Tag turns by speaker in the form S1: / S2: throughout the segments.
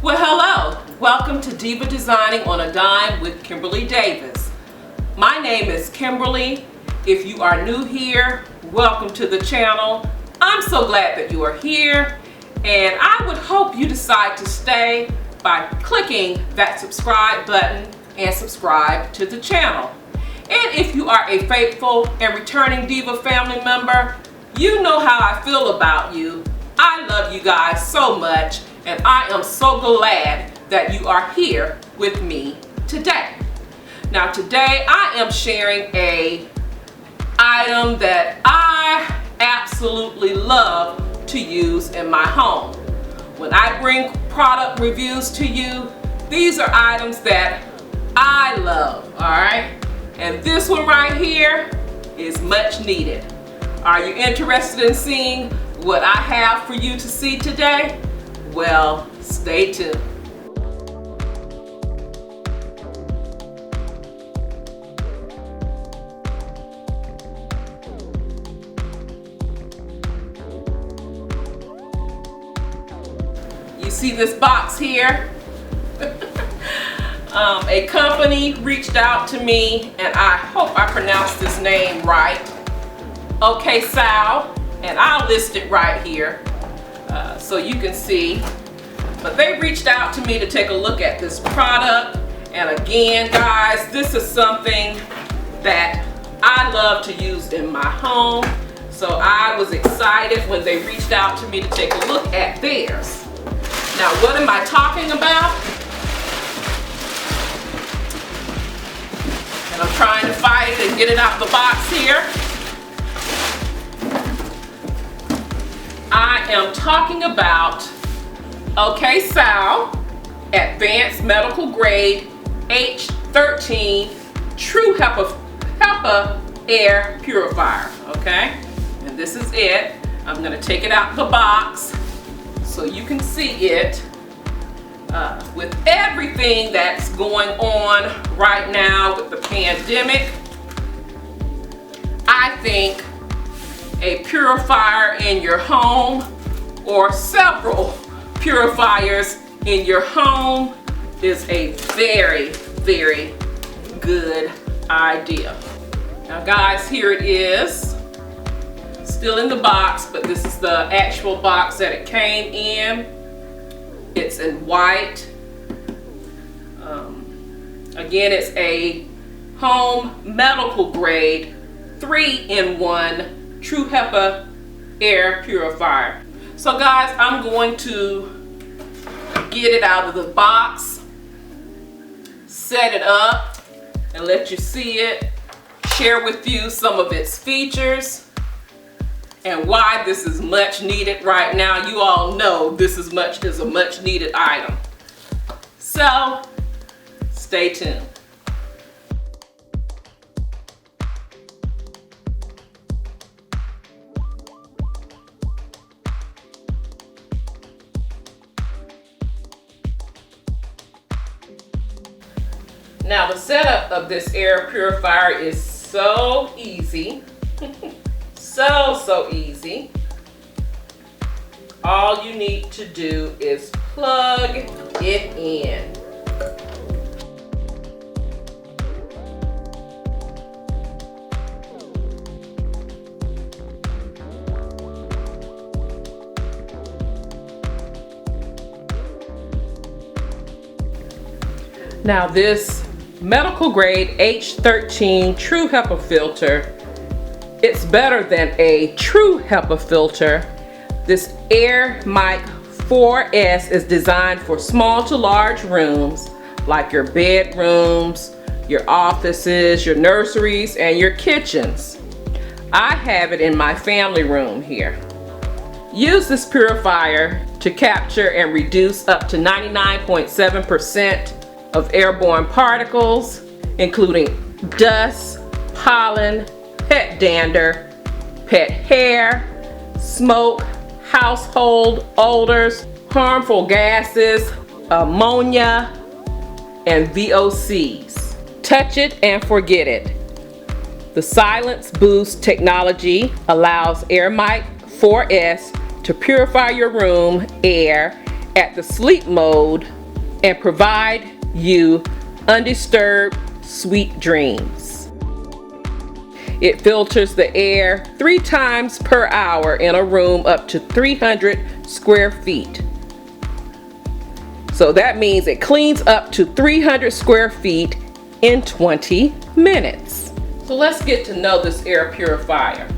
S1: Well, hello. Welcome to Diva Designing on a Dime with Kimberly Davis. My name is Kimberly. If you are new here, welcome to the channel. I'm so glad that you are here, and I would hope you decide to stay by clicking that subscribe button and subscribe to the channel. And if you are a faithful and returning Diva family member, you know how I feel about you. I love you guys so much, and I am so glad that you are here with me today. Now today I am sharing an item that I absolutely love to use in my home. When I bring product reviews to you, these are items that I love, alright? And this one right here is much needed. Are you interested in seeing what I have for you to see today? Well, stay tuned. You see this box here? A company reached out to me, and I hope I pronounced this name right. Okaysou, and I'll list it right here so you can see. But they reached out to me to take a look at this product, and again, guys, this is something that I love to use in my home. So I was excited when they reached out to me to take a look at theirs. Now, what am I talking about? And I'm trying to find it and get it out the box here. I am talking about Okaysou Advanced Medical Grade H13 True HEPA Air Purifier, okay? And this is it. I'm gonna take it out the box so you can see it. With everything that's going on right now with the pandemic, I think a purifier in your home or several purifiers in your home is a very, very good idea. Now guys, here it is. Still in the box, but this is the actual box that it came in. It's in white. Again, it's a home medical grade 3-in-1 True HEPA air purifier. So guys, I'm going to get it out of the box, set it up, and let you see it, share with you some of its features, and why this is much needed right now. You all know this is a much needed item. So, stay tuned. Now, the setup of this air purifier is so easy. So easy. All you need to do is plug it in. Now, this medical grade H13 True HEPA filter, it's better than a true HEPA filter. This Air Mic 4S is designed for small to large rooms like your bedrooms, your offices, your nurseries, and your kitchens. I have it in my family room here. Use this purifier to capture and reduce up to 99.7% of airborne particles, including dust, pollen, pet dander, pet hair, smoke, household odors, harmful gases, ammonia, and VOCs. Touch it and forget it. The Silence Boost technology allows Air Mic 4S to purify your room air at the sleep mode and provide you undisturbed sweet dreams. It filters the air 3 times per hour in a room up to 300 square feet. So that means it cleans up to 300 square feet in 20 minutes. So let's get to know this air purifier.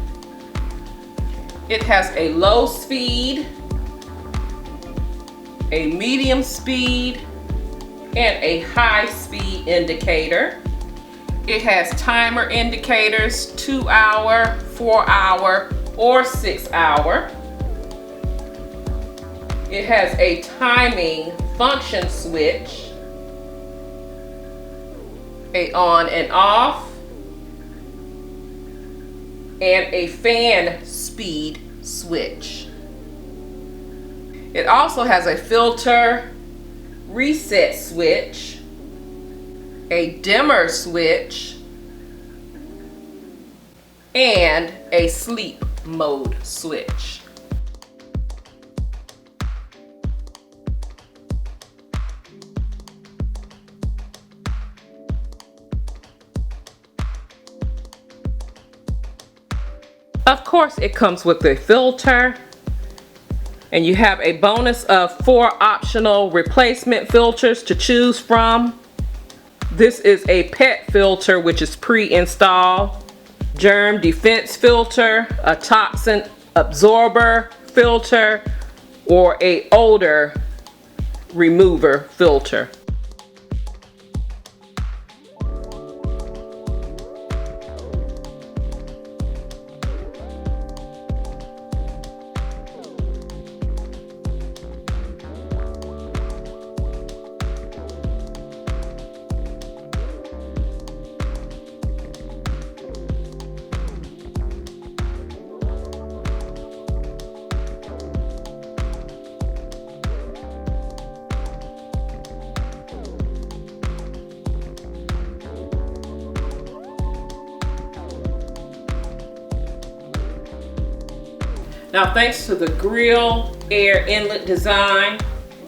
S1: It has a low speed, a medium speed, and a high speed indicator. It has timer indicators, 2 hour, 4 hour, or 6 hour. It has a timing function switch, a on and off, and a fan speed switch. It also has a filter reset switch, a dimmer switch, and a sleep mode switch. Of course, it comes with a filter, and you have a bonus of 4 optional replacement filters to choose from. This is a pet filter, which is pre-installed, germ defense filter, a toxin absorber filter, or a odor remover filter. Now, thanks to the grill air inlet design,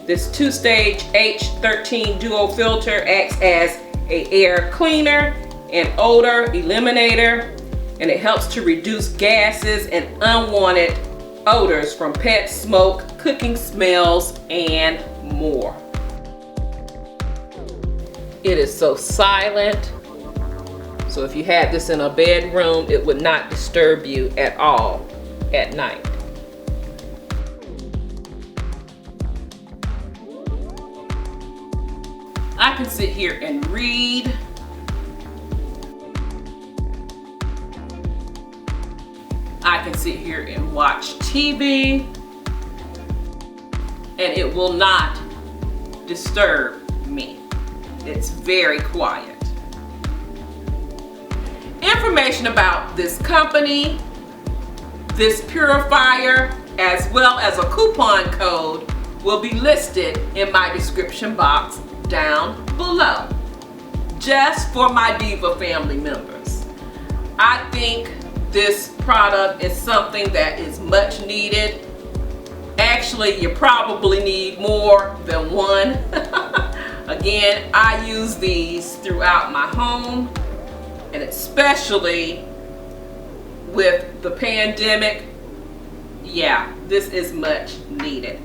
S1: this 2-stage H13 duo filter acts as an air cleaner and odor eliminator, and it helps to reduce gases and unwanted odors from pet smoke, cooking smells, and more. It is so silent, so if you had this in a bedroom, it would not disturb you at all at night. I can sit here and read. I can sit here and watch TV, and it will not disturb me. It's very quiet. Information about this company, this purifier, as well as a coupon code will be listed in my description box down below, just for my Diva family members. I think this product is something that is much needed. Actually, you probably need more than one. Again, I use these throughout my home, and especially with the pandemic, yeah, this is much needed.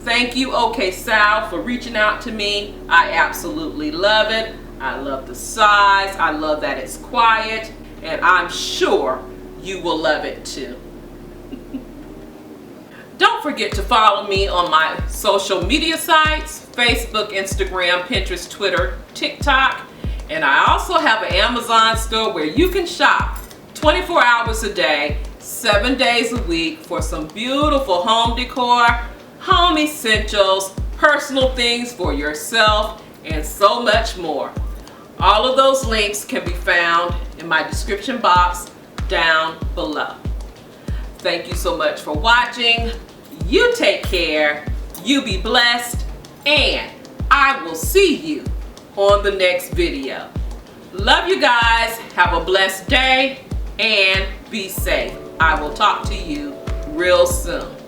S1: Thank you, Okaysou, for reaching out to me. I absolutely love it. I love the size. I love that it's quiet, and I'm sure you will love it too. Don't forget to follow me on my social media sites, Facebook, Instagram, Pinterest, Twitter, TikTok, and I also have an Amazon store where you can shop 24 hours a day, 7 days a week for some beautiful home decor, home essentials, personal things for yourself, and so much more. All of those links can be found in my description box down below. Thank you so much for watching. You take care, you be blessed, and I will see you on the next video. Love you guys. Have a blessed day and be safe. I will talk to you real soon.